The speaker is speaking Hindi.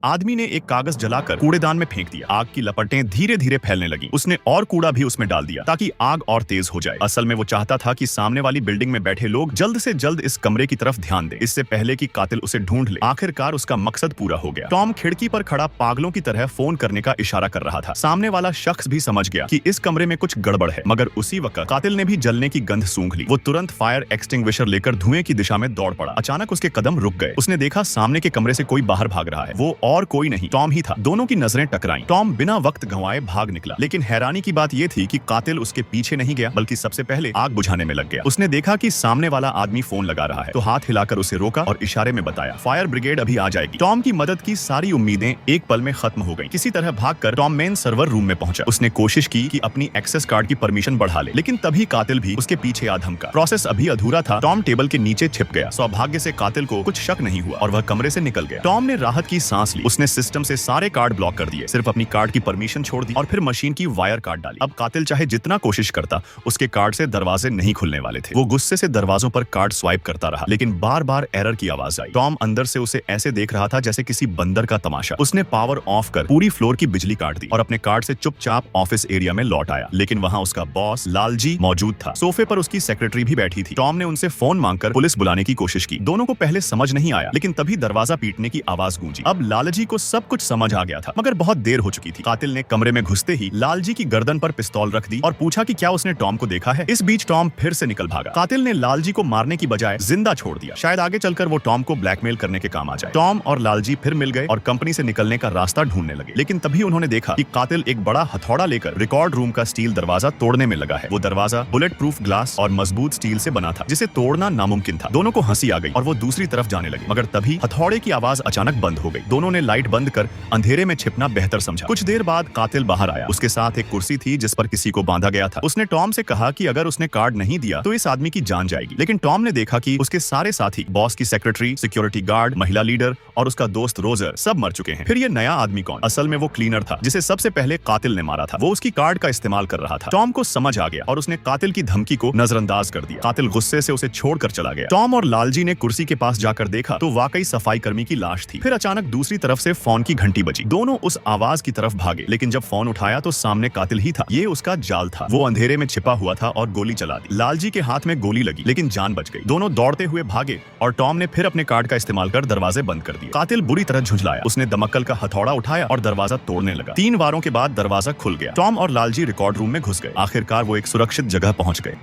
आदमी ने एक कागज जलाकर कूड़ेदान में फेंक दिया। आग की लपटें धीरे धीरे फैलने लगी। उसने और कूड़ा भी उसमें डाल दिया ताकि आग और तेज हो जाए। असल में वो चाहता था कि सामने वाली बिल्डिंग में बैठे लोग जल्द से जल्द इस कमरे की तरफ ध्यान दें, इससे पहले कि कातिल उसे ढूंढ ले। आखिरकार उसका मकसद पूरा हो गया। टॉम खिड़की पर खड़ा पागलों की तरह फोन करने का इशारा कर रहा था। सामने वाला शख्स भी समझ गया कि इस कमरे में कुछ गड़बड़ है, मगर उसी वक्त कातिल ने भी जलने की गंध सूंघ ली। वो तुरंत फायर एक्सटिंग्विशर लेकर धुएं की दिशा में दौड़ पड़ा। अचानक उसके कदम रुक गए। उसने देखा सामने के कमरे से कोई बाहर भाग रहा है। वो और कोई नहीं, टॉम ही था। दोनों की नजरें टकराईं। टॉम बिना वक्त गंवाए भाग निकला, लेकिन हैरानी की बात यह थी कि कातिल उसके पीछे नहीं गया, बल्कि सबसे पहले आग बुझाने में लग गया। उसने देखा कि सामने वाला आदमी फोन लगा रहा है, तो हाथ हिलाकर उसे रोका और इशारे में बताया, फायर ब्रिगेड अभी आ जाएगी। टॉम की मदद की सारी उम्मीदें एक पल में खत्म हो गईं। किसी तरह भागकर टॉम मेन सर्वर रूम में पहुंचा। उसने कोशिश की कि अपनी एक्सेस कार्ड की परमिशन बढ़ा ले, लेकिन तभी कातिल भी उसके पीछे आ धमका। प्रोसेस अभी अधूरा था। टॉम टेबल के नीचे छिप गया। सौभाग्य से कातिल को कुछ शक नहीं हुआ और वह कमरे से निकल गया। टॉम ने राहत की सांस ली। उसने सिस्टम से सारे कार्ड ब्लॉक कर दिए, सिर्फ अपनी कार्ड की परमिशन छोड़ दी और फिर मशीन की वायर काट डाली। अब कातिल चाहे जितना कोशिश करता, उसके कार्ड से दरवाजे नहीं खुलने वाले थे। वो गुस्से से दरवाजों पर कार्ड स्वाइप करता रहा, लेकिन बार बार एरर की आवाज आई। टॉम अंदर से उसे ऐसे देख रहा था जैसे किसी बंदर का तमाशा। उसने पावर ऑफ कर पूरी फ्लोर की बिजली काट दी और अपने कार्ड से चुपचाप ऑफिस एरिया में लौट आया। लेकिन वहां उसका बॉस लालजी मौजूद था। सोफे पर उसकी सेक्रेटरी भी बैठी थी। टॉम ने उनसे फोन मांगकर पुलिस बुलाने की कोशिश की। दोनों को पहले समझ नहीं आया, लेकिन तभी दरवाजा पीटने की आवाज गूंजी। अब लालजी को सब कुछ समझ आ गया था, मगर बहुत देर हो चुकी थी। कातिल ने कमरे में घुसते ही लालजी की गर्दन पर पिस्तौल रख दी और पूछा कि क्या उसने टॉम को देखा है। इस बीच टॉम फिर से निकल भागा। कातिल ने लालजी को मारने की बजाय जिंदा छोड़ दिया, शायद आगे चलकर वो टॉम को ब्लैकमेल करने के काम आ जाए। टॉम और लालजी फिर मिल गए और कंपनी से निकलने का रास्ता ढूंढने लगे, लेकिन तभी उन्होंने देखा कि कातिल एक बड़ा हथौड़ा लेकर रिकॉर्ड रूम का स्टील दरवाजा तोड़ने में लगा है। वो दरवाजा बुलेट प्रूफ ग्लास और मजबूत स्टील से बना था, जिसे तोड़ना नामुमकिन था। दोनों को हंसी आ गई और वो दूसरी तरफ जाने लगे, मगर तभी हथौड़े की आवाज अचानक बंद हो गई। दोनों ने लाइट बंद कर अंधेरे में छिपना बेहतर समझा। कुछ देर बाद कातिल बाहर आया। उसके साथ एक कुर्सी थी जिस पर किसी को बांधा गया था। उसने टॉम से कहा कि अगर उसने कार्ड नहीं दिया तो इस आदमी की जान जाएगी, लेकिन टॉम ने देखा कि उसके सारे साथी, बॉस की सेक्रेटरी, सिक्योरिटी गार्ड, महिला लीडर और उसका दोस्त रोजर सब मर चुके हैं। फिर ये नया आदमी कौन? असल में वो क्लीनर था जिसे सबसे पहले कातिल ने मारा था। वो उसकी कार्ड का इस्तेमाल कर रहा था। टॉम को समझ आ गया और उसने कातिल की धमकी को नजरअंदाज कर दिया। कातिल गुस्से से उसे छोड़कर चला गया। टॉम और लालजी ने कुर्सी के पास जाकर देखा तो वाकई सफाई कर्मी की लाश थी। फिर अचानक दूसरी तरफ से फोन की घंटी बजी। दोनों उस आवाज की तरफ भागे, लेकिन जब फोन उठाया तो सामने कातिल ही था। ये उसका जाल था। वो अंधेरे में छिपा हुआ था और गोली चला दी। लालजी के हाथ में गोली लगी, लेकिन जान बच गई। दोनों दौड़ते हुए भागे और टॉम ने फिर अपने कार्ड का इस्तेमाल कर दरवाजे बंद कर दिए। कातिल बुरी तरह झुंझलाया। उसने दमक्कल का हथौड़ा उठाया और दरवाजा तोड़ने लगा। 3 वारों के बाद दरवाजा खुल गया। टॉम और लालजी रिकॉर्ड रूम में घुस गए। आखिरकार वो एक सुरक्षित जगह पहुंच गए।